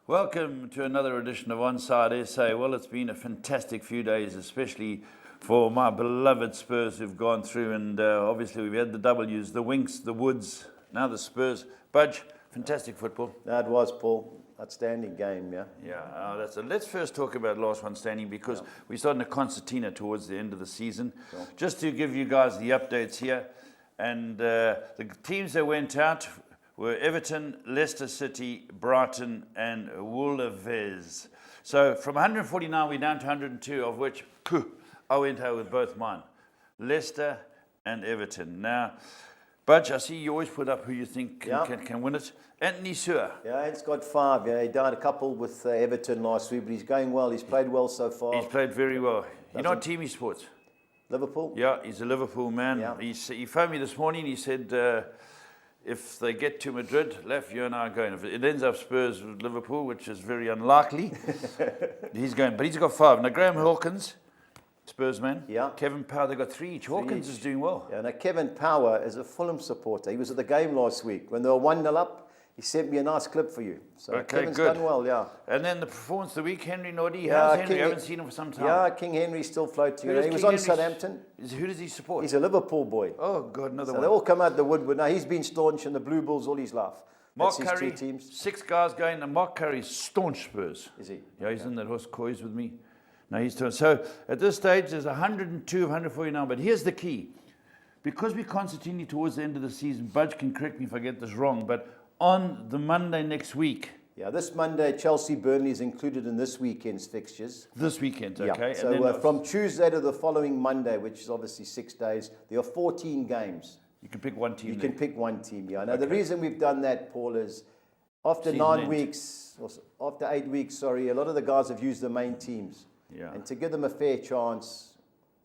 Welcome to another edition of Onside SA. Well, it's been a fantastic few days, especially for my beloved Spurs who've gone through, and obviously we've had the W's, the Winks, the Woods, now the Spurs. Budge, fantastic football. That was, Paul. Outstanding game, yeah. Yeah, let's first talk about last one standing, because we're starting a concertina towards the end of the season. Sure. Just to give you guys the updates here, and the teams that went out were Everton, Leicester City, Brighton, and Wolves. So from 149, we're down to 102, of which I went out with both mine, Leicester and Everton. Now, Budge, I see you always put up who you think can win it. Anthony Sewer. Yeah, he's got 5. Yeah, he died a couple with Everton last week, but he's going well. He's played well so far. He's played very well. You know what team he supports? Liverpool? Yeah, he's a Liverpool man. Yeah. He phoned me this morning. He said, if they get to Madrid, Lef, you and I are going. If it ends up Spurs with Liverpool, which is very unlikely, he's going. But he's got 5. Now, Graham Hawkins, Spurs man. Yeah. Kevin Power, they got 3 each. Hawkins is doing well. Yeah, now Kevin Power is a Fulham supporter. He was at the game last week. When they were 1-0 up, he sent me a nice clip for you. So Okay, Kevin's good. done well, yeah. And then the performance of the week, Henry Noddy. Yeah, How's Henry? King- I haven't seen him for some time. Yeah, King Henry's still floating. Who does He was King on Henry- Southampton. Who does he support? He's a Liverpool boy. Oh, God, another So one. they all come out the woodwork. Now, he's been staunch in the Blue Bulls all his life. Mark That's his Curry, 2 teams. 6 guys going, and Mark Curry's staunch Spurs. Is he? Yeah, he's in that horse coys with me. No, he's doing. So at this stage, there's 102 of 149. But here's the key. Because we constantly towards the end of the season, Budge can correct me if I get this wrong, but on the Monday next week. Yeah, this Monday, Chelsea-Burnley is included in this weekend's fixtures. This weekend, okay? Yeah. So and then from Tuesday to the following Monday, which is obviously 6 days, there are 14 games. you can pick one team. You then. can pick one team, yeah. Now, the reason we've done that, Paul, is after Season 9 end. weeks, or after 8 weeks, sorry, a lot of the guys have used the main teams. Yeah. And to give them a fair chance.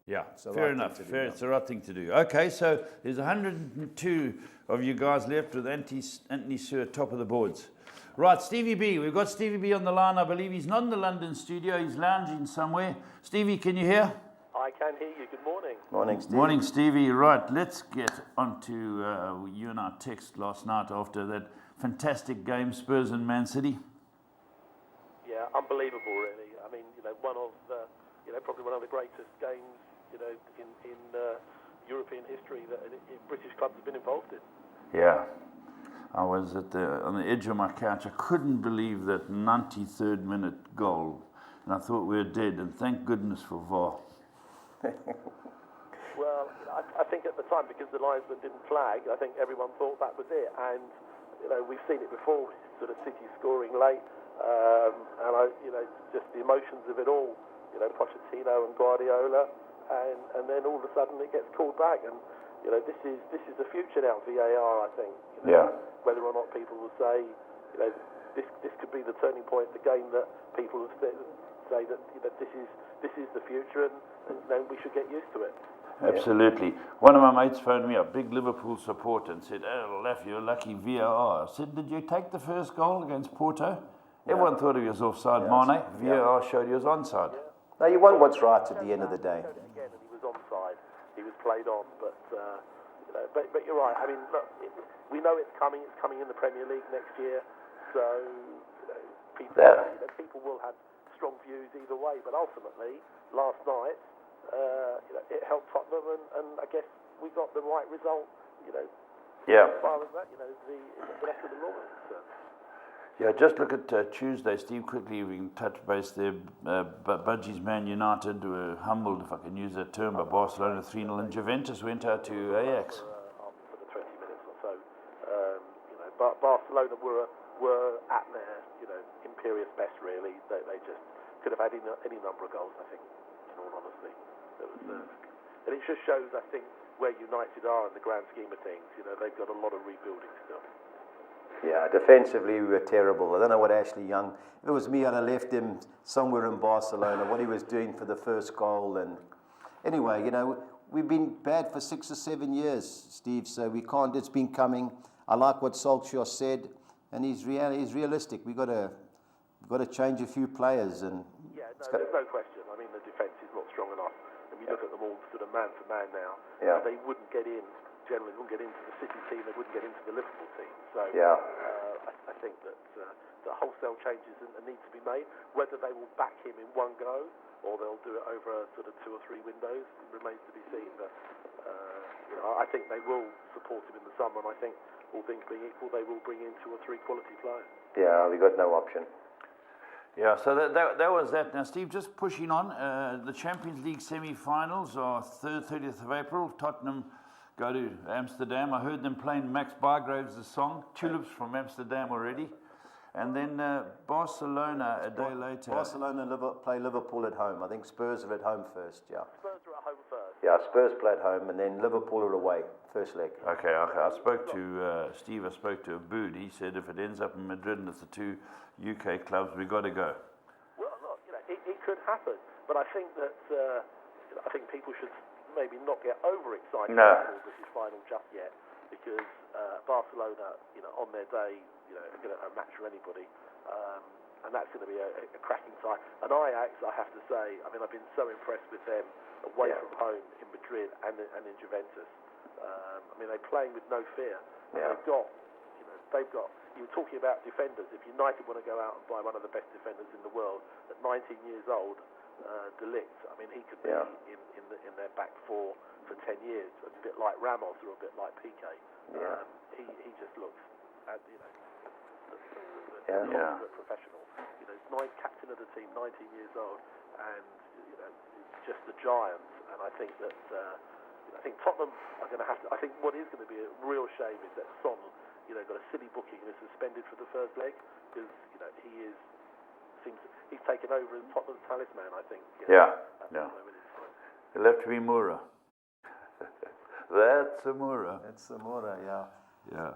Yeah, the fair right enough. thing to do, Fair, yeah. it's the right thing to do. Okay, so there's 102 of you guys left with Anthony Sewer top of the boards. Right, Stevie B. We've got Stevie B on the line. I believe he's not in the London studio. He's lounging somewhere. Stevie, can you hear? I can hear you. Good morning. Morning, Steve. Morning, Stevie. Right, let's get on to you and our text last night after that fantastic game, Spurs and Man City. Yeah, unbelievable, really. I mean, one of probably one of the greatest games, in European history that British clubs have been involved in. Yeah. I was on the edge of my couch. I couldn't believe that 93rd minute goal. And I thought we were dead. And thank goodness for VAR. Well, I think at the time, because the linesman didn't flag, I think everyone thought that was it. And, we've seen it before, sort of City scoring late. And just the emotions of it all, Pochettino and Guardiola. And then all of a sudden it gets called back. And, this is the future now, VAR, I think. Yeah. Whether or not people will say, this could be the turning point, the game that people will say that this is the future, and we should get used to it. Absolutely. One of my mates phoned me up, big Liverpool supporter, and said, "Oh, Laf, you're lucky VAR." I said, "Did you take the first goal against Porto?" Everyone thought he was offside. Mane, VAR showed he was onside. No, you want what's right at the end of the day. Again, and he was onside. He was played on, but you're right. I mean, look, we know it's coming. It's coming in the Premier League next year. So people will have strong views either way. But ultimately, last night, it helped Tottenham, and I guess we got the right result. Yeah. As far as that, the rest of the law is concerned. Yeah, just look at Tuesday, Steve, quickly, we can touch base there. Budgie's Man United were humbled, if I can use that term, by Barcelona 3-0, and Juventus went out to Ajax. For the 20 minutes or so. But Barcelona were at their, imperious best, really. They just could have had any number of goals, I think, in all honesty. And it just shows, I think, where United are in the grand scheme of things. They've got a lot of rebuilding still. Yeah, defensively we were terrible. I don't know what Ashley Young, if it was me, I'd have left him somewhere in Barcelona, what he was doing for the first goal. And anyway, we've been bad for 6 or 7 years, Steve, so we can't, it's been coming. I like what Solskjaer said, and he's realistic. We've got to change a few players. And yeah, there's no question. I mean, the defence is not strong enough. And we look at them all sort of man for man now. Yeah. They wouldn't get in. Generally wouldn't get into the City team, they wouldn't get into the Liverpool team. So Yeah. I think that wholesale changes need to be made. Whether they will back him in one go or they'll do it over sort of 2 or 3 windows remains to be seen. But I think they will support him in the summer, and I think all things being equal, they will bring in 2 or 3 quality players. Yeah, we got no option. Yeah, so that was that. Now, Steve, just pushing on, the Champions League semi-finals are 30th of April. Tottenham go to Amsterdam. I heard them playing Max Bargraves' song, Tulips from Amsterdam already. And then Barcelona a day later. Barcelona play Liverpool at home. I think Spurs are at home first, yeah. Spurs are at home first. Yeah, Spurs play at home, and then Liverpool are away, first leg. Okay. I spoke to Steve, I spoke to Abood. He said if it ends up in Madrid and it's the 2 UK clubs, we've got to go. Well, look, it could happen, but I think that I think people should maybe not get overexcited about the British final just yet, because Barcelona, on their day, are going to match for anybody, and that's going to be a cracking side. And Ajax, I have to say, I mean, I've been so impressed with them away from home in Madrid and in Juventus. I mean, they're playing with no fear. Yeah. They've got. You were talking about defenders. If United want to go out and buy one of the best defenders in the world at 19 years old, De Ligt, I mean, he could be in their back four for 10 years, a bit like Ramos or a bit like Piqué. Yeah. He just looks, professional. Captain of the team, 19 years old, and just a giant. And I think that I think Tottenham are going to have to. I think what is going to be a real shame is that Son, got a silly booking and is suspended for the first leg, because he's taken over as Tottenham's talisman. I think. He'll have to be Moura. That's a Moura. That's a Moura, yeah. Yeah.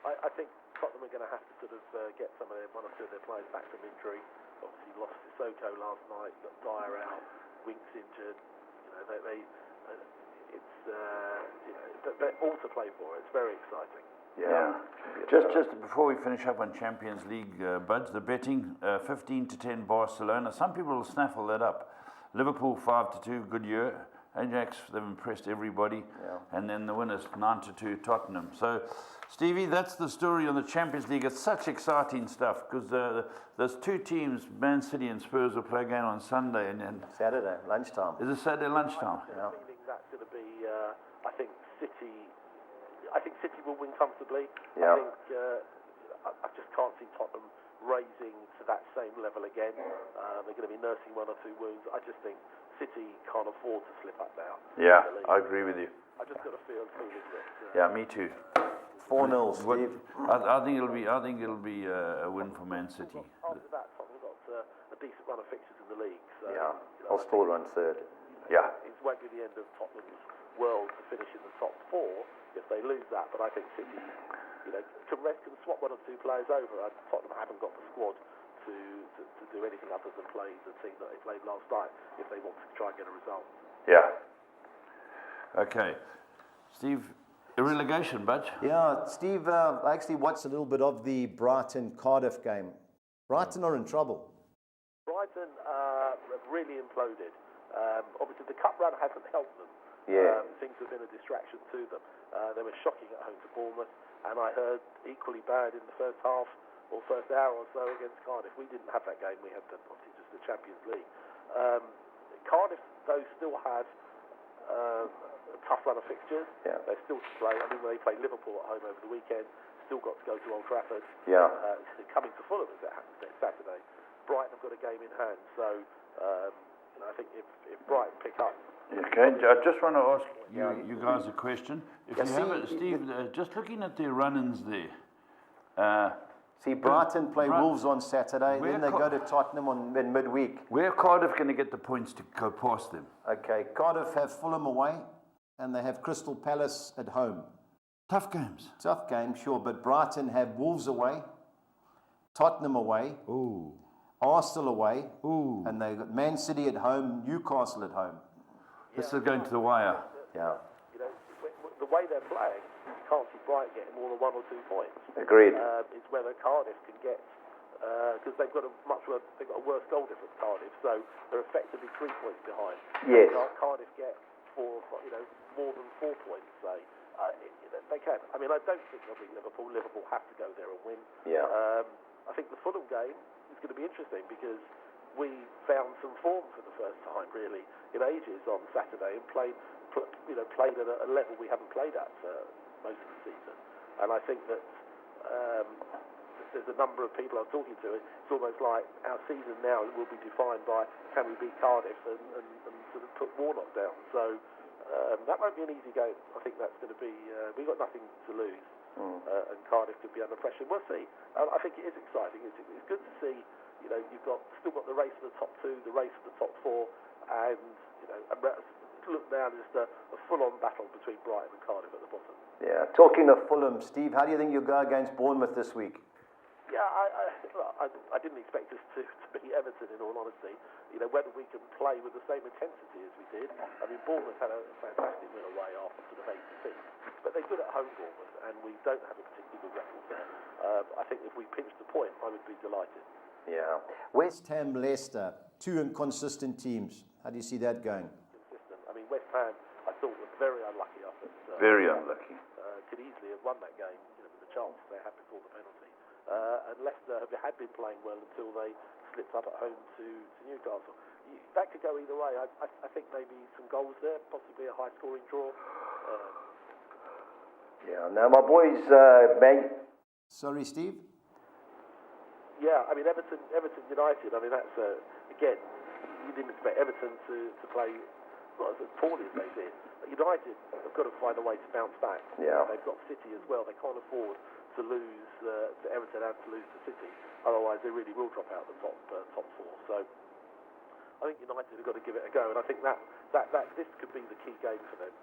I think Tottenham are going to have to sort of get one or two of their players back from injury. Obviously lost Sissoko last night, got Dyer out, Winks injured. They're all to play for. It's very exciting. Yeah. Just before we finish up on Champions League, Buds, the betting 15-10 Barcelona. Some people will snaffle that up. Liverpool 5-2, good year. Ajax, they've impressed everybody. Yeah. And then the winners 9-2 Tottenham. So, Stevie, that's the story on the Champions League. It's such exciting stuff, because there's 2 teams, Man City and Spurs, will play again on Sunday. And Saturday, lunchtime. Is it Saturday lunchtime? I think that's going to be, I think City will win comfortably. Yeah. I just can't see Tottenham raising to that same level again. They're going to be nursing 1 or 2 wounds. I just think City can't afford to slip up now. Yeah, I agree with you. I just got a feeling that. Yeah, me too. 4-0, Steve. I think it'll be a win for Man City. After that, Tottenham got a decent run of fixtures in the league. So, I'll still run third. It won't be the end of Tottenham's world to finish in the top 4 if they lose that. But I think City, can swap 1 or 2 players over. Tottenham haven't got the squad to do anything other than play the team that they played last night if they want to try and get a result. Yeah. Okay. Steve, a relegation, Budge? Yeah, Steve, I actually watched a little bit of the Brighton-Cardiff game. Brighton are in trouble. Brighton have really imploded. Obviously, the cup run hasn't helped them. Yeah. Things have been a distraction to them. They were shocking at home to Bournemouth, and I heard equally bad in the first half or first hour or so against Cardiff. We didn't have that game. We had obviously just the Champions League. Cardiff, though, still have a tough run of fixtures. Yeah. They're still to play. I mean, they play Liverpool at home over the weekend. Still got to go to Old Trafford. Yeah. Coming to Fulham is next Saturday. Brighton have got a game in hand. So I think if Brighton pick up. Okay, I just want to ask you guys a question. If you have it, Steve, just looking at their run-ins there. Brighton play Wolves on Saturday, then they go to Tottenham in midweek. Where are Cardiff going to get the points to go past them? Okay, Cardiff have Fulham away, and they have Crystal Palace at home. Tough games. Tough games, sure, but Brighton have Wolves away, Tottenham away, Arsenal away, and they got Man City at home, Newcastle at home. This is going to the wire. Yeah. The way they're playing, you can't see Brighton getting more than 1 or 2 points. Agreed. It's whether Cardiff can get, because they've got a worse goal difference, Cardiff, so they're effectively 3 points behind. Yes. Cardiff get more than 4 points, say. they can. I mean, I don't think they'll beat Liverpool. Liverpool have to go there and win. Yeah. I think the Fulham game is going to be interesting because we found some form for the first time, really, in ages on Saturday and played at a level we haven't played at most of the season. And I think that there's a number of people I'm talking to. It's almost like our season now will be defined by can we beat Cardiff and sort of put Warnock down. So that won't be an easy game. I think that's going to be. We've got nothing to lose, and Cardiff could be under pressure. We'll see. I think it is exciting. It's good to see. You know, you've still got the race for the top two, the race for the top four, and look now just a full-on battle between Brighton and Cardiff at the bottom. Yeah. Talking of Fulham, Steve, how do you think you'll go against Bournemouth this week? Yeah, I didn't expect us to beat Everton, in all honesty. You know, whether we can play with the same intensity as we did. I mean, Bournemouth had a fantastic win away after sort of 8 defeats, but they're good at home, Bournemouth, and we don't have a particularly good record there. I think if we pinch the point, I would be delighted. Yeah. West Ham, Leicester, two inconsistent teams. How do you see that going? Consistent. I mean, West Ham, I thought was very unlucky up at. Very unlucky. Could easily have won that game, with the chance they had before the penalty. And Leicester had been playing well until they slipped up at home to Newcastle. That could go either way. I think maybe some goals there, possibly a high-scoring draw. Yeah. Now, my boys, Sorry, Steve? Yeah, I mean, Everton United, I mean, that's, again, you didn't expect Everton to play not as poorly as they did. United have got to find a way to bounce back. Yeah. They've got City as well. They can't afford to lose to Everton and to lose to City. Otherwise, they really will drop out the top four. So I think United have got to give it a go, and I think that this could be the key game for them.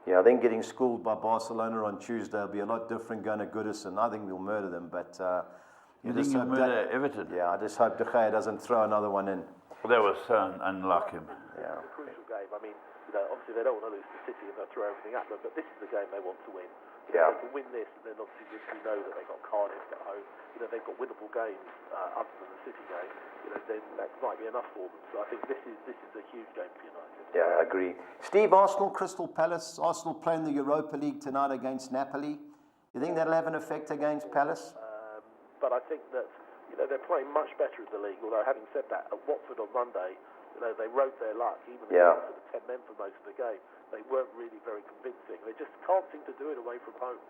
Yeah, I think getting schooled by Barcelona on Tuesday will be a lot different going to Goodison. I think we'll murder them, but... You think you'll murder Everton? Yeah, I just hope De Gea doesn't throw another one in. Well, that was so unlike him. Yeah. It's a crucial game. I mean, obviously they don't want to lose to City and they'll throw everything at them, but this is the game they want to win. Yeah. If they can win this, and then obviously we know that they've got Cardiff at home. They've got winnable games other than the City game. Then that might be enough for them. So I think this is a huge game for United. Yeah, I agree. Steve, Arsenal, Crystal Palace. Arsenal playing the Europa League tonight against Napoli. You think that'll have an effect against Palace? But I think that they're playing much better in the league. Although having said that, at Watford on Monday, they rode their luck. Even though they were sort of 10 men for most of the game, they weren't really very convincing. They just can't seem to do it away from home.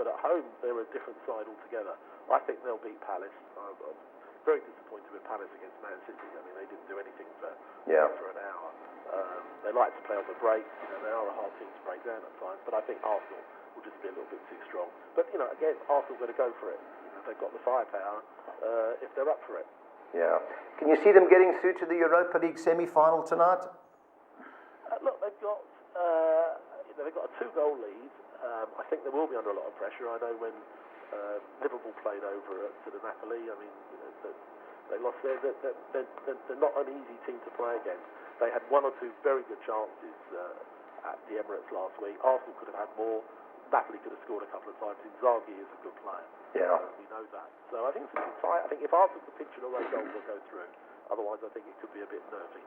But at home, they're a different side altogether. I think they'll beat Palace. I'm very disappointed with Palace against Man City. I mean, they didn't do anything for an hour. They like to play on the break. They are a hard team to break down at times. But I think Arsenal will just be a little bit too strong. But again, Arsenal got to go for it. They've got the firepower if they're up for it. Yeah. Can you see them getting through to the Europa League semi-final tonight? Look, they've got a 2-goal lead. I think they will be under a lot of pressure. I know when Liverpool played over to the Napoli. I mean, they lost there. They're not an easy team to play against. They had 1 or 2 very good chances at the Emirates last week. Arsenal could have had more. Napoli could have scored a couple of times. Inzaghi is a good player. Yeah. We know that. So I think it's a bit tight. I think if Arsenal can pinch an away goal, they'll go through. Otherwise, I think it could be a bit nervy.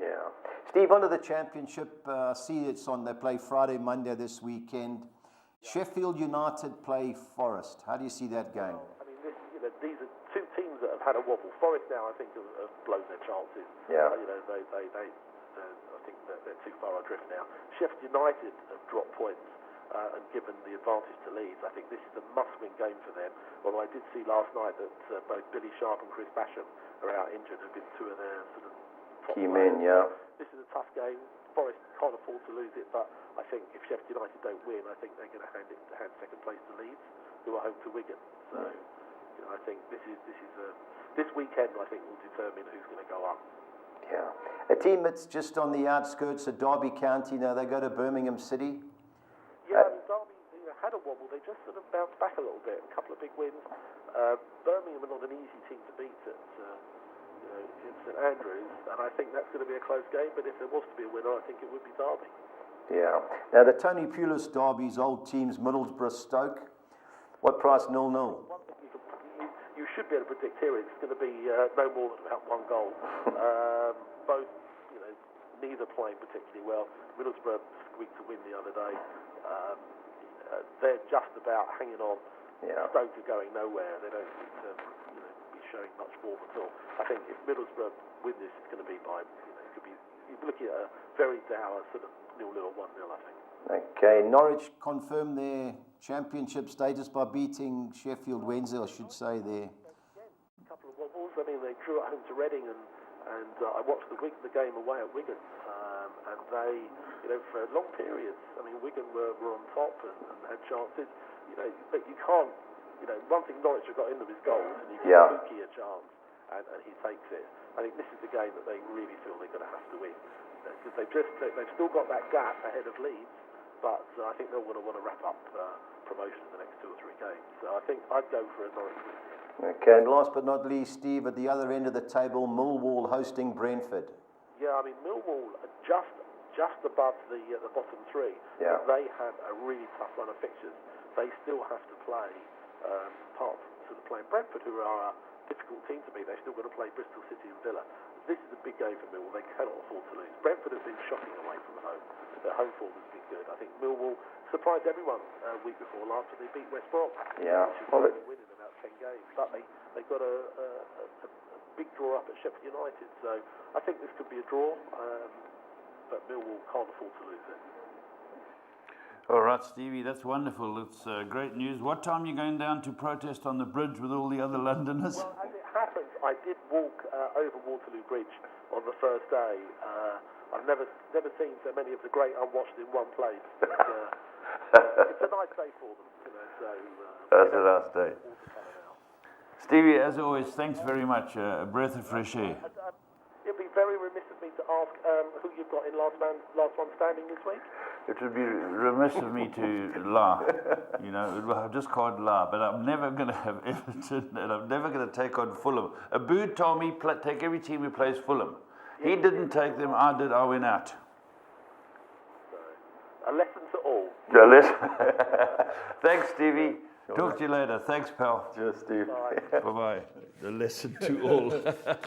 Yeah. Steve, on to the Championship. See it's on. They play Friday, Monday this weekend. Yeah. Sheffield United play Forest. How do you see that going? I mean, these are 2 teams that have had a wobble. Forest now, I think, have blown their chances. Yeah. I think that they're too far adrift now. Sheffield United have dropped points. And given the advantage to Leeds, I think this is a must-win game for them. Although I did see last night that both Billy Sharp and Chris Basham are out injured, have been 2 of their sort of top key players. men, yeah. This is a tough game. Forest can't afford to lose it, but I think if Sheffield United don't win, I think they're going to hand second place to Leeds, who are home to Wigan. So I think this weekend I think will determine who's going to go up. Yeah, a team that's just on the outskirts of Derby County. Now they go to Birmingham City. Yeah, I mean, Derby had a wobble. They just sort of bounced back a little bit. A couple of big wins. Birmingham are not an easy team to beat at in St Andrews, and I think that's going to be a close game. But if there was to be a winner, I think it would be Derby. Yeah. Now the Tony Pulis Derby's old teams, Middlesbrough, Stoke. What price? 0-0. One thing you should be able to predict here is it's going to be no more than about 1 goal. Both, neither playing particularly well. Middlesbrough squeaked to win the other day. they're just about hanging on. Yeah. Stoke are going nowhere. They don't seem to be showing much form at all. I think if Middlesbrough win this, it's going to be by, it could be, you're looking at a very dour sort of 0-0 or 1-0, I think. Okay, Norwich confirmed their championship status by beating Sheffield Wednesday, I should say there. A couple of wobbles. I mean, they drew at home to Reading, and I watched the game away at Wigan, and they, for long periods, I mean, Wigan were on top and had chances. But you can't, one thing Norwich have got in them is goals, and you give Pukki a chance, and he takes it. I think this is the game that they really feel they're going to have to win, because they've still got that gap ahead of Leeds, but I think they're going to want to wrap up promotion in the next 2 or 3 games. So I think I'd go for a Norwich win. Okay, and last but not least, Steve, at the other end of the table, Millwall hosting Brentford. Yeah, I mean, Millwall are just above the bottom 3. Yeah. They have a really tough run of fixtures. They still have to play, apart from sort of playing Brentford, who are a difficult team to beat, they've still got to play Bristol City and Villa. This is a big game for Millwall. They cannot afford to lose. Brentford have been shocking away from home. Their home form has been good. I think Millwall surprised everyone week before last when they beat West Brom. Yeah. Well, they win in about 10 games. But they got a big draw up at Sheffield United. So I think this could be a draw, but Millwall can't afford to lose it. All right, Stevie, that's wonderful. It's great news. What time are you going down to protest on the bridge with all the other Londoners? Well, as it happens, I did walk over Waterloo Bridge on the first day. I've never seen so many of the great unwashed in one place. But, it's a nice day for them, so... That's a nice day. Stevie, as always, thanks very much. A breath of fresh air. It'd be very remiss of me to ask who you've got in last one standing this week. It would be remiss of me to lie, I just can't lie, but I'm never going to have Everton and I'm never going to take on Fulham. Abood told me take every team who plays Fulham. He didn't take them, I did, I went out. So, a lesson to all. A lesson. Thanks, Stevie. Talk to you later. Thanks, pal. Cheers, Steve. Bye-bye. The lesson to all.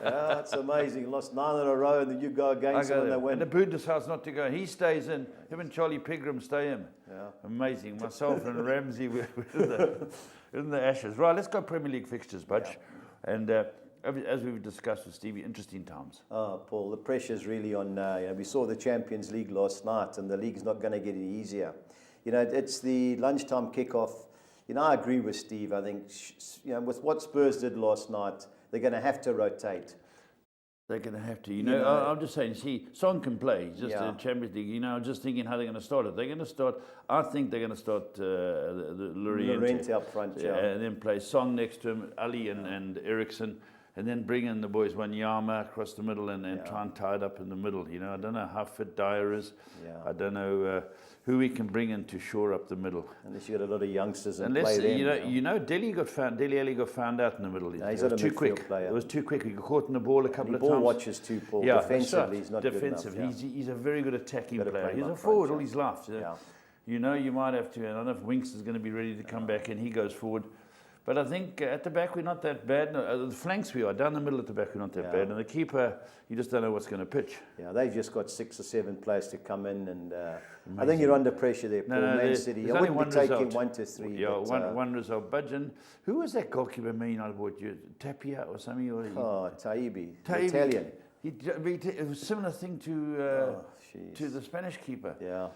Yeah, it's amazing. Lost 9 in a row, and then you go against them and they win. And Abood decides not to go. He stays in. Him and Charlie Pigram stay in. Yeah. Amazing. Myself and Ramsey were in the ashes. Right, let's go Premier League fixtures, Butch. Yeah. And as we've discussed with Stevie, interesting times. Oh, Paul, the pressure's really on. We saw the Champions League last night, and the league's not going to get any easier. It's the lunchtime kickoff. I agree with Steve. I think, with what Spurs did last night, they're going to have to rotate. They're going to have to. I'm just saying, see, Son can play. He's just in Champions League. I'm just thinking how they're going to start it. They're going to start, I think they're going to start the Llorente up front, and then play Son next to him, Ali and Eriksson, and then bring in the boys, Wanyama across the middle and try and tie it up in the middle. I don't know how fit Dyer is. Yeah. I don't know who we can bring in to shore up the middle. Unless you got a lot of youngsters and play them. Dele Ali got found out in the middle. No, he's it was not a too quick. player. It was too quick. He got caught in the ball a couple of times. Ball watches too, Paul. Yeah, defensively, he's not defensive. Good enough. He's a very good attacking player. He's a front, forward all his life. Yeah. You might have to. I don't know if Winks is going to be ready to come back in. He goes forward. But I think at the back we're not that bad. No, the flanks we are. Down the middle at the back we're not that bad. And the keeper, you just don't know what's going to pitch. Yeah, they've just got 6 or 7 players to come in, and I think you're under pressure there, Paul. Man City. I wouldn't be taking 1 to 3. Yeah, one result. Budgeon. Who was that goalkeeper? Man United bought you Tapia or something? Taibi, Italian. It was a similar thing to the Spanish keeper. Yeah.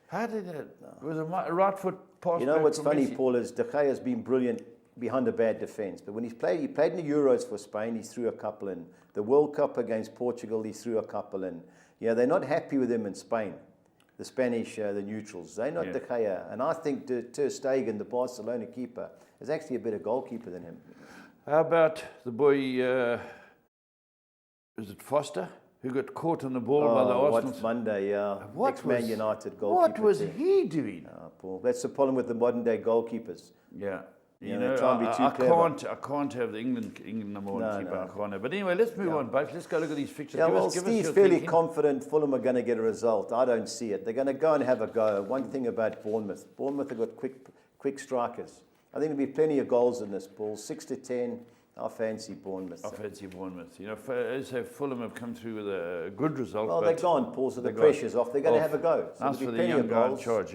How did it? It was a right foot pass. What's funny, Paul, is De Gea has been brilliant behind a bad defence. But when he played in the Euros for Spain, he threw a couple in. The World Cup against Portugal, he threw a couple in. They're not happy with him in Spain. The Spanish, the neutrals. They're not De Gea. And I think Ter Stegen, the Barcelona keeper, is actually a better goalkeeper than him. How about the boy, is it Foster, who got caught on the ball by the Arsenal? Monday, ex-Man United goalkeeper. What was he doing? Paul, that's the problem with the modern day goalkeepers. Yeah. They try and be too clever. I can't have the England number one keeper. I can't have. But anyway, let's move on, Buck. Let's go look at these fixtures. Yeah, Steve's fairly confident Fulham are going to get a result. I don't see it. They're going to go and have a go. One thing about Bournemouth have got quick strikers. I think there'll be plenty of goals in this, Paul. 6-10. I fancy Bournemouth. So Fulham have come through with a good result. Well, they're gone, Paul, so the pressure's off. They're going to have a go. So nice for the young guy in charge,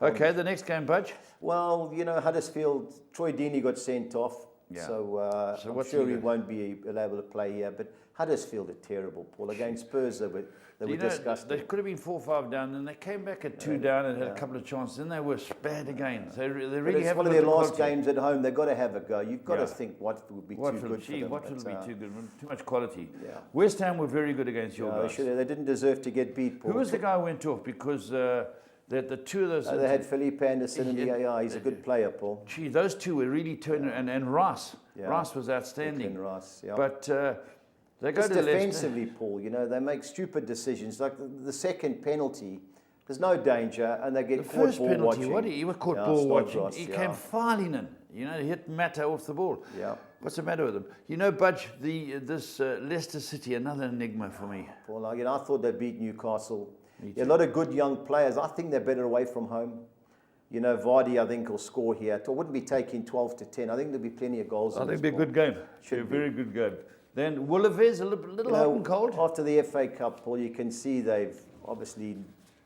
Okay, the next game, Budge. Well, you know, Huddersfield, Troy Deeney got sent off. Yeah. So, So I'm what's sure he he got? won't be able to play here. But Huddersfield are terrible, Paul. Against Spurs, they were You know, disgusting. they could have been 4-5 down, and they came back at 2 down and had a couple of chances. Then they were bad again. They But really it's haven't one of got their the last quality. games at home. They've got to have a go. You've got Yeah. to think Watford would be too Watford, good for them. Watford but, will be too good. Too much quality. Yeah. West Ham were very good against your They, guys. they didn't deserve to get beat, Paul. Who was the guy who went off? Because the two of those... They had Felipe Anderson in the Yeah. AI. He's a good player, Paul. Gee, those two were really turning... And Rice. Yeah. Rice was outstanding. Declan Rice, yeah. But they go Just to Leicester. defensively, Paul, you know, they make stupid decisions. Like the second penalty, there's no danger, and they get The caught first ball penalty, watching. what he was caught Yeah, ball watching. Snodgrass, He yeah. came filing in. You know, he hit Mata off the ball. Yeah. What's the matter with him? You know, Budge, this Leicester City, another enigma for me. Paul, I thought they beat Newcastle. A lot of good young players. I think they're better away from home. You know, Vardy, I think, will score here. I wouldn't be taking 12 to 10. I think there'll be plenty of goals. I in think this, it'll be a good game. Should Be a be. very good game. Then Wolverhampton, a little hot and cold. After the FA Cup, Paul, you can see they've obviously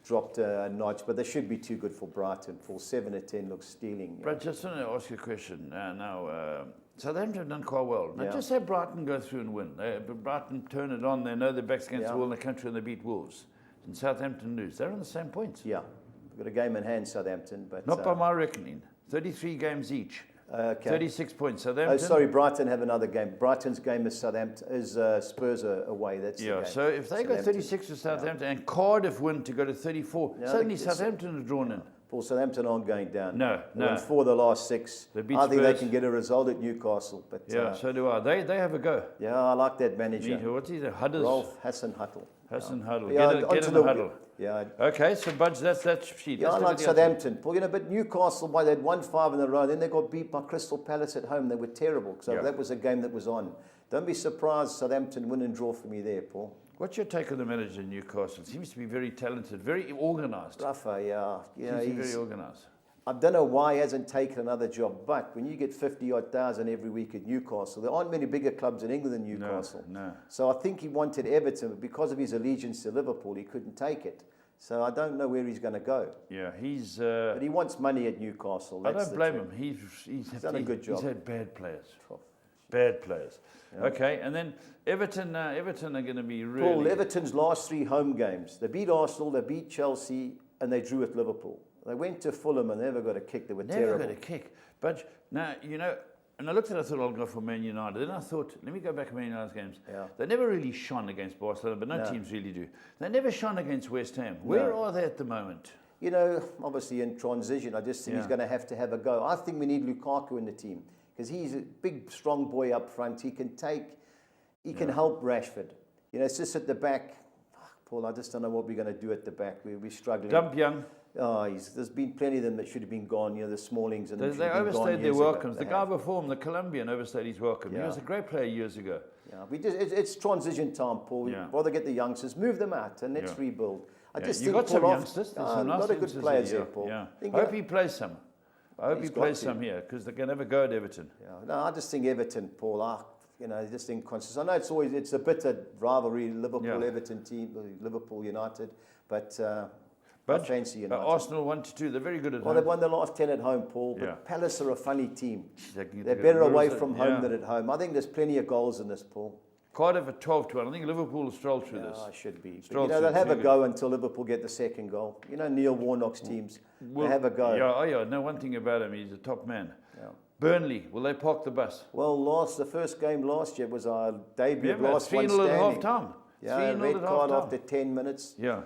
dropped a notch, but they should be too good for Brighton. For 7 to 10 looks stealing. But just want to ask you a question. Southampton have done quite well. Now, Yeah. just say Brighton go through and win. Brighton turn it on. They know their backs against Yeah. the wall in the country and they beat Wolves. And Southampton lose. They're on the same points. Yeah, we've got a game in hand, Southampton, but Not by my reckoning. 33 games each. okay. 36 points. Southampton. Oh, sorry, Brighton have another game. Brighton's game is Southampton, Spurs are away. That's the Yeah, game. so if they go Southampton. 36 to Southampton and Cardiff win to go to 34, Yeah, suddenly it's- Southampton are drawn in. Paul, Southampton aren't going down. No, They no. won 4 of the last 6. They beat I think they Spurs. can get a result at Newcastle. But Yeah, so do I. They have a go. yeah, I like that manager, What's he? Hudders. Rolf Hasenhüttl. Hassan Huddle. Yeah, Get onto in the huddle. Yeah, Okay, so Budge, that's sheet. yeah, I Let's look like at the other Southampton. Well, you know, but Newcastle, why they'd won 5 in a row, then they got beat by Crystal Palace at home. They were terrible. So Yeah. that was a game that was on. Don't be surprised Southampton win and draw for me there, Paul. What's your take on the manager in Newcastle? Seems to be very talented, very organised. Rafa, yeah. Seems to be very organised. I don't know why he hasn't taken another job, but when you get 50-odd thousand every week at Newcastle, there aren't many bigger clubs in England than Newcastle. No. So I think he wanted Everton, but because of his allegiance to Liverpool, he couldn't take it. So I don't know where he's going to go. Yeah, he's. But he wants money at Newcastle. I That's don't the blame truth. him. He's done a good job. He's had bad players. Tough. Bad players. Okay, and then Everton. Everton are going to be really. Paul, Everton's last 3 home games, they beat Arsenal, they beat Chelsea, and they drew at Liverpool. They went to Fulham and never got a kick. They were Never terrible. got a kick. But now, you know, and I looked at it, I thought I'll go for Man United. Then I thought, let me go back to Man United's games. Yeah. They never really shone against Barcelona, but no teams really do. They never shone against West Ham. Where are they at the moment? You know, obviously in transition, I just think he's Yeah. going to have a go. I think we need Lukaku in the team because he's a big, strong boy up front. He can can help Rashford. You know, it's just at the back. Paul, I just don't know what we're going to do at the back. We're struggling. Dump Young. Oh, there's been plenty of them that should have been gone. You know, the Smallings and them should They have been gone overstayed their years ago. welcomes. They The guy have. before him, the Colombian, overstayed his welcome. He Yeah. was a great player years ago. Yeah, it's transition time, Paul. Yeah. We'd rather get the youngsters, move them out, and let's Yeah. rebuild. I Yeah, just you think got some Paul youngsters. There's some a nice lot of good youngsters players there, there, Paul. Yeah. Think, I hope he plays some. I hope he He's got plays to. some here because they're going to have a go at Everton. Yeah, no, I just think Everton, Paul, just inconsistent. I know it's a bitter rivalry, Liverpool-Everton team, Liverpool-United, but I fancy United. Arsenal 1-2. They're very good at Well, home. they've won the last 10 at home, Paul, but Yeah. Palace are a funny team. They can get They're the better goals away in. from home Yeah. than at home. I think there's plenty of goals in this, Paul. Cardiff at 12-1. I think Liverpool will stroll through Yeah, this. I should be. But, Stroll they'll through, have a very go until Liverpool get the second goal. You know, Neil Warnock's teams, they have a go. Yeah, no, one thing about him, he's a top man. Yeah. Burnley, will they park the bus? Well, the first game last year was our debut, Remember, last one 3-0 at standing. half-time. Yeah, 3-0 red at card half-time. after 10 minutes. Yeah.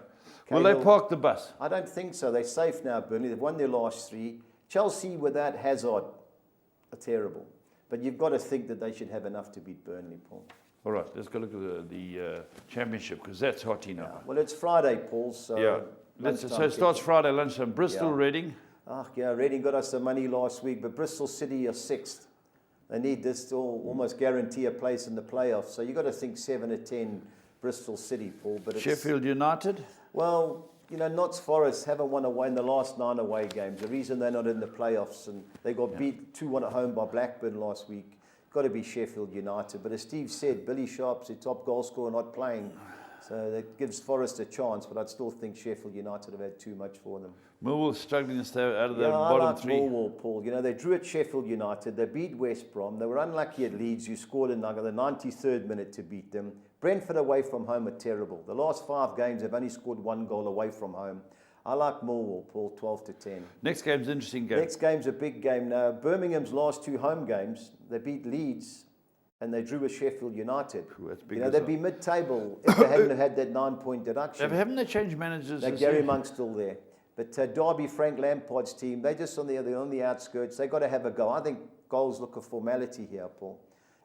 Will they Cahill- park the bus? I don't think so. They're safe now, Burnley. They've won their last 3. Chelsea without Hazard are terrible. But you've got to think that they should have enough to beat Burnley, Paul. All right, let's go look at the championship because that's hot enough. Yeah. Well, it's Friday, Paul, so... Yeah. So it starts Friday lunchtime. Bristol, Yeah. Reading. Reading got us some money last week, but Bristol City are 6th. They need this to almost guarantee a place in the playoffs. So you've got to think 7 or 10 Bristol City, Paul. But it's, Sheffield United. well, you know, Notts Forest haven't won away in the last 9 away games. The reason they're not in the playoffs, and they got beat 2-1 at home by Blackburn last week, got to be Sheffield United. But as Steve said, Billy Sharp's the top goal scorer not playing. So that gives Forest a chance, but I'd still think Sheffield United have had too much for them. Millwall struggling to stay out of the Yeah, bottom I like three. Millwall, Paul. You know, they drew at Sheffield United. They beat West Brom. They were unlucky at Leeds, who scored in the 93rd minute to beat them. Brentford away from home are terrible. The last 5 games, they've only scored 1 goal away from home. I like Millwall, Paul, 12-10. Next game's an interesting game. Next game's a big game now. Birmingham's last 2 home games, they beat Leeds and they drew with Sheffield United. Ooh, that's big You know, as they'd well. be mid-table if they hadn't had that 9-point deduction. Haven't they changed managers? Now, this Gary year? Monk's still there. But Derby, Frank Lampard's team, they're just on the outskirts. They've got to have a go. I think goals look a formality here, Paul.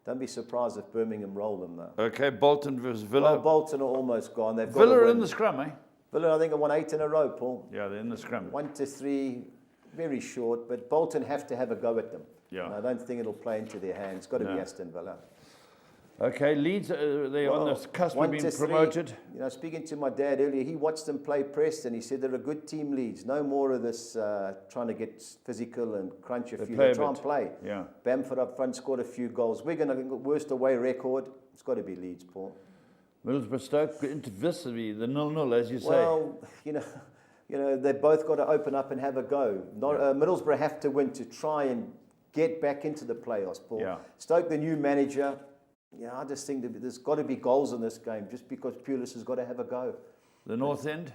Don't be surprised if Birmingham roll them, though. Okay, Bolton versus Villa. Well, Bolton are almost gone. They've got Villa to are win. in the scrum, eh? Villa, I think, have won 8 in a row, Paul. Yeah, they're in the scrum. 1-3, very short. But Bolton have to have a go at them. Yeah. And I don't think it'll play into their hands. It's got to be Aston Villa. Okay, Leeds, they're on the cusp of being 1-3. promoted. You know, speaking to my dad earlier, he watched them play Preston. He said they're a good team, Leeds. No more of this trying to get physical and crunch a few. play They a try bit. and play. Yeah. Bamford up front scored a few goals. Wigan, I think, worst away record. It's got to be Leeds, Paul. Middlesbrough Stoke into this, the 0-0, as you say. Well, you know, they've both got to open up and have a go. Middlesbrough have to win to try and get back into the playoffs, Paul. Yeah. Stoke, the new manager. Yeah, I just think that there's got to be goals in this game just because Pulis has got to have a go. The North End.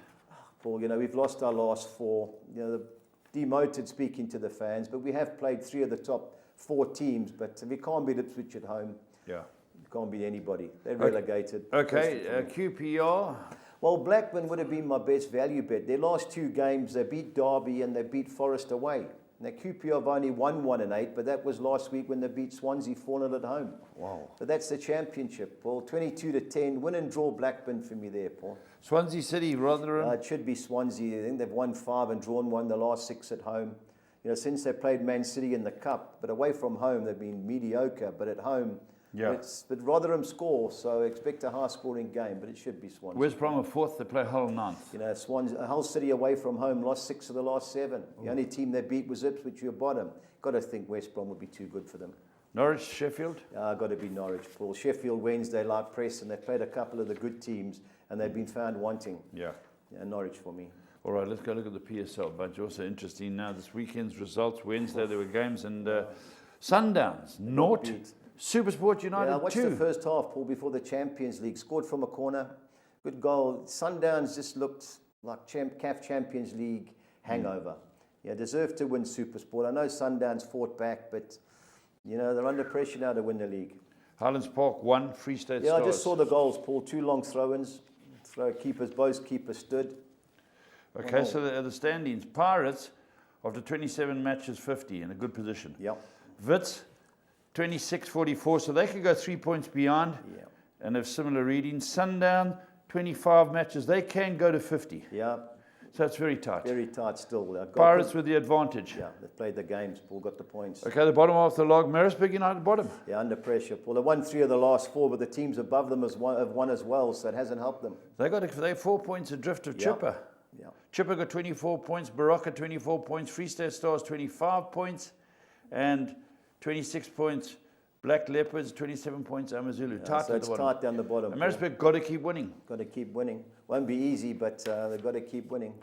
Paul, you know, we've lost our last 4. You know, demoted speaking to the fans, but we have played 3 of the top 4 teams, but we can't beat Ipswich at home. Yeah. We can't beat anybody. They're relegated. Okay, QPR. Well, Blackburn would have been my best value bet. Their last 2 games, they beat Derby and they beat Forest away. Now, QPR have only won 1 and 8, but that was last week when they beat Swansea 4-0 at home. Wow. But that's the championship, Paul. 22-10. Win and draw Blackburn for me there, Paul. Swansea City, Rotherham. It should be Swansea. I think they've won 5 and drawn 1 the last 6 at home. You know, since they played Man City in the Cup, but away from home they've been mediocre. But at home, but Rotherham score, so expect a high-scoring game. But it should be Swansea. West Brom are 4th, they play Hull 9th. You know, Hull City away from home lost 6 of the last 7. The only team they beat was Ipswich, who are bottom. Got to think West Brom would be too good for them. Norwich, Sheffield. Got to be Norwich, Paul. Sheffield Wednesday, like Preston, they played a couple of the good teams, and they've been found wanting. Yeah. Norwich for me. All right, let's go look at the PSL bunch. Also interesting now, this weekend's results. Wednesday there were games, and Sundowns, 0. Supersport United, I watched 2. the first half, Paul, before the Champions League. Scored from a corner. Good goal. Sundowns just looked like CAF Champions League hangover. Yeah, deserved to win Supersport. I know Sundowns fought back, but, you know, they're under pressure now to win the league. Highlands Park, 1. Free State Yeah, Stars. I just saw the goals, Paul. 2 long throw-ins. Both keepers stood. Okay, so the standings. Pirates, after 27 matches, 50, in a good position. Yep. Wits, 26-44, so they could go 3 points beyond and have similar readings. Sundown, 25 matches, they can go to 50. Yeah. So it's very tight. Very tight still. Pirates with the advantage. Yeah, they've played the games, Paul, got the points. Okay, the bottom half of the log, Marisburg United bottom. Yeah, under pressure, Paul. They won 3 of the last 4, but the teams above them have won as well, so it hasn't helped them. They're 4 points adrift of Chipper. Yeah. Chipper got 24 points, Baraka 24 points, Free State Stars 25 points, and 26 points. Black Leopards 27 points. Amazulu tight So at it's the bottom. tight down the bottom. And Marisburg got to keep winning. Got to keep winning. Won't be easy, but they've got to keep winning.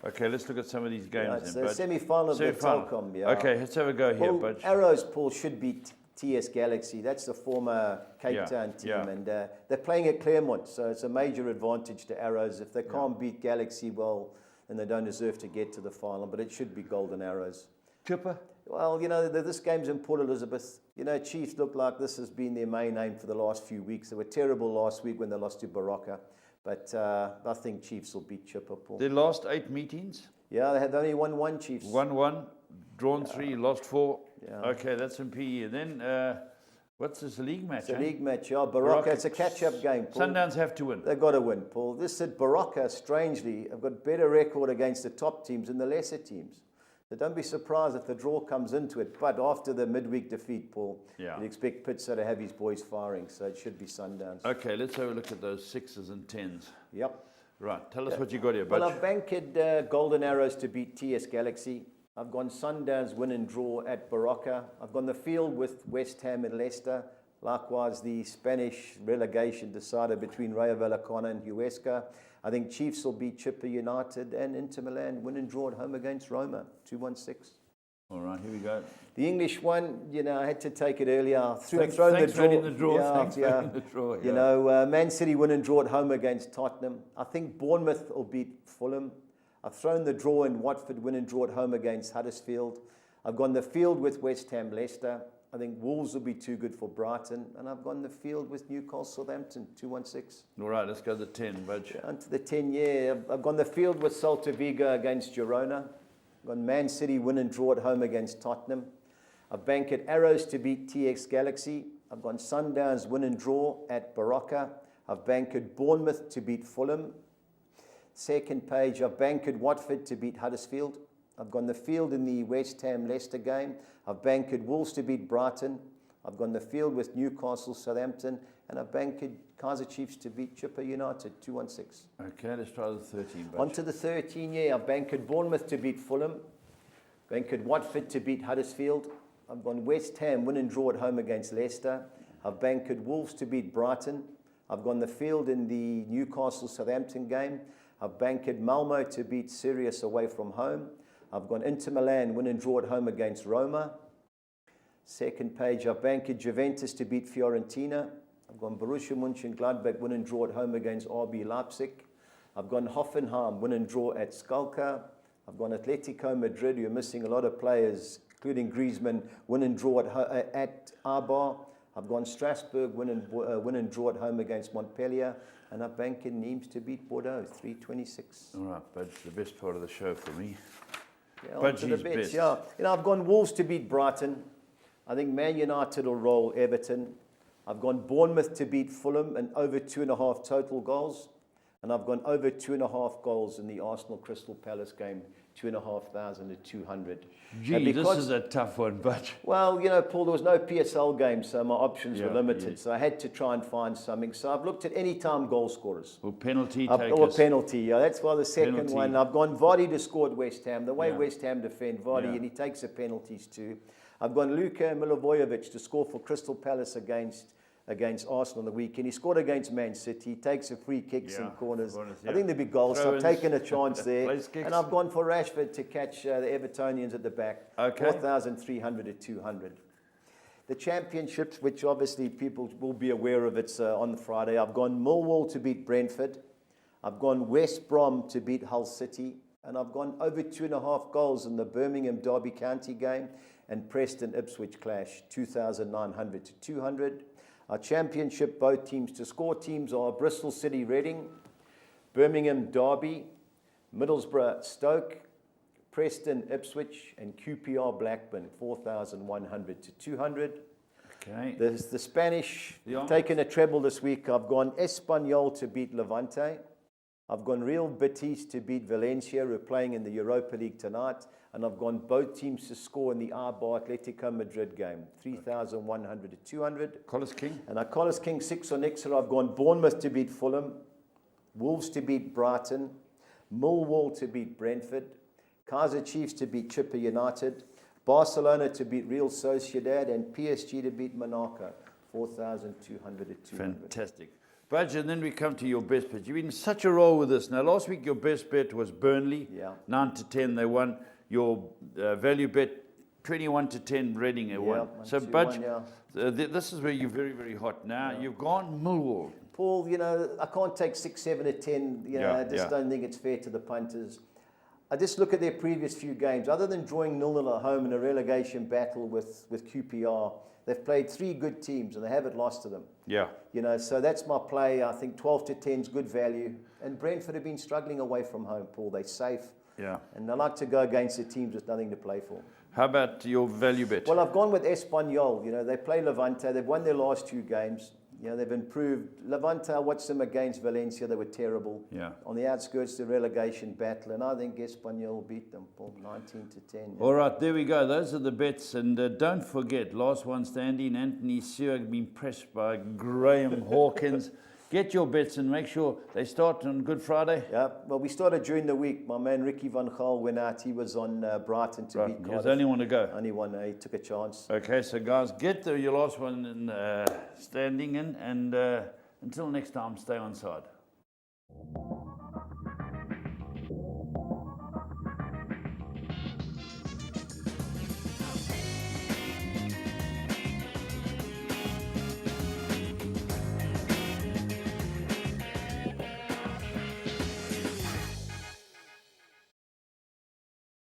Okay, let's look at some of these games. It's then, a Bud. semi-final of the Semi-final. Telkom. Yeah. Okay, let's have a go here, Well, Bud. Arrows, Paul, should beat TS Galaxy. That's the former Cape Town team, and they're playing at Claremont, so it's a major advantage to Arrows. If they can't beat Galaxy, well, then they don't deserve to get to the final, but it should be Golden Arrows. Chipper? Well, you know, this game's in Port Elizabeth. You know, Chiefs look like this has been their main aim for the last few weeks. They were terrible last week when they lost to Baraka, but I think Chiefs will beat Chipper, Paul. Their last 8 meetings? Yeah, they have only won 1, Chiefs. 1-1, drawn 3, lost 4. Yeah. Okay, that's in PE. Then, what's this, a league match? It's a league match, yeah. Baraka, it's a catch-up game, Paul. Sundowns have to win. They've got to win, Paul. This said Baraka, strangely, have got better record against the top teams than the lesser teams. So don't be surprised if the draw comes into it. But after the midweek defeat, Paul, you'd expect Pitzer to have his boys firing, so it should be Sundowns. Okay, let's have a look at those 6s and 10s. Yep. Right, tell us what you got here, Well, Butch. I've banked Golden Arrows to beat TS Galaxy. I've gone Sundowns win and draw at Baraka. I've gone the field with West Ham and Leicester. Likewise, the Spanish relegation decider between Rayo Vallecano and Huesca. I think Chiefs will beat Chippa United, and Inter Milan win and draw at home against Roma, 2-1-6. All right, here we go. The English one, you know, I had to take it earlier. Thanks for the draw. Yeah, Thanks for the draw. You know, Man City win and draw at home against Tottenham. I think Bournemouth will beat Fulham. I've thrown the draw in Watford win and draw at home against Huddersfield. I've gone the field with West Ham Leicester. I think Wolves will be too good for Brighton. And I've gone the field with Newcastle Southampton, 2-1-6. All right, let's go to the 10, Budge. On to the 10, yeah. I've gone the field with Celta Vigo against Girona. I've gone Man City win and draw at home against Tottenham. I've banked Arrows to beat TX Galaxy. I've gone Sundowns win and draw at Barocca. I've banked Bournemouth to beat Fulham. Second page, I've banked Watford to beat Huddersfield. I've gone the field in the West Ham Leicester game. I've banked Wolves to beat Brighton. I've gone the field with Newcastle Southampton. And I've banked Kaiser Chiefs to beat Chippa United, 2-1-6. Okay, let's try the 13, Budge. On to the 13, yeah. I've banked Bournemouth to beat Fulham. Banked Watford to beat Huddersfield. I've gone West Ham win and draw at home against Leicester. I've banked Wolves to beat Brighton. I've gone the field in the Newcastle Southampton game. I've banked Malmo to beat Sirius away from home. I've gone Inter Milan win and draw at home against Roma. Second page, I've banked Juventus to beat Fiorentina. I've gone Borussia Mönchengladbach win and draw at home against RB Leipzig. I've gone Hoffenheim win and draw at Schalke. I've gone Atletico Madrid, who are missing a lot of players, including Griezmann, win and draw at Eibar. I've gone Strasbourg win and draw at home against Montpellier. And I've banked Nimes to beat Bordeaux, 3-26. All right, Budge, the best part of the show for me. Yeah, Budgie's on to the bets, best. yeah. You know, I've gone Wolves to beat Brighton. I think Man United will roll Everton. I've gone Bournemouth to beat Fulham and over 2.5 total goals. And I've gone over 2.5 goals in the Arsenal Crystal Palace game, 2,500 to 200. Gee, this is a tough one, Budge. Well, you know, Paul, there was no PSL game, so my options were limited. Yeah. So I had to try and find something. So I've looked at any-time goal scorers. Or penalty Or takers. penalty, yeah. That's why the second Penalty. one, I've gone Vardy to score at West Ham. The way Yeah. West Ham defend Vardy, Yeah. and he takes the penalties too. I've gone Luka Milivojevic to score for Crystal Palace against Arsenal on the weekend. He scored against Man City. He takes a free kicks and corners. I think they'll be goals, so I've Throw-ins. taken a chance there. Place kicks. And I've gone for Rashford to catch the Evertonians at the back. Okay. 4,300 to 200. The championships, which obviously people will be aware of, it's on Friday. I've gone Millwall to beat Brentford. I've gone West Brom to beat Hull City. And I've gone over 2.5 goals in the Birmingham Derby County game and Preston Ipswich clash, 2,900 to 200. Our championship both teams to score teams are Bristol City Reading, Birmingham Derby, Middlesbrough Stoke, Preston Ipswich, and QPR Blackburn, 4,100 to 200. Okay. The Spanish Yeah. taking a treble this week. I've gone Espanyol to beat Levante. I've gone Real Betis to beat Valencia, who are playing in the Europa League tonight. And I've gone both teams to score in the Eibar Atletico Madrid game, 3,100 to 200. Collis King. And I Collis King 6 on Exeter. I've gone Bournemouth to beat Fulham, Wolves to beat Brighton, Millwall to beat Brentford, Kaiser Chiefs to beat Chippa United, Barcelona to beat Real Sociedad, and PSG to beat Monaco, 4,200 to 200. Fantastic. Budge, and then we come to your best bet. You've been in such a roll with this. Now, last week your best bet was Burnley. Yeah. 9 to 10 they won. Your value bet, 21 to 10 Reading they won. Yeah, So, 1-2-1, Budge, yeah. this is where you're very, very hot now. You've gone Millwall. Paul, you know, I can't take 6, 7 or 10. You know, Yeah, I just yeah. don't think it's fair to the punters. I just look at their previous few games. Other than drawing 0-0 at home in a relegation battle with QPR, they've played 3 good teams and they haven't lost to them. Yeah. You know, so that's my play. I think 12 to 10 is good value. And Brentford have been struggling away from home, Paul. They're safe. Yeah. And I like to go against the teams with nothing to play for. How about your value bet? Well, I've gone with Espanyol. You know, they play Levante. They've won their last 2 games. You know, they've improved. Levante, I watched them against Valencia. They were terrible. Yeah. On the outskirts of the relegation battle. And I think Espanyol beat them, Paul, 19 to 10. All right, there we go. Those are the bets. And don't forget, last one standing, Anthony Seward being pressed by Graham Hawkins. get your bets and make sure they start on Good Friday. Yeah, well, we started during the week. My man Ricky Van Gaal went out. He was on Brighton to beat He was Cardiff. the only one to go. Only one. He took a chance. Okay, so guys, get your last one in, standing in, and until next time, stay on side.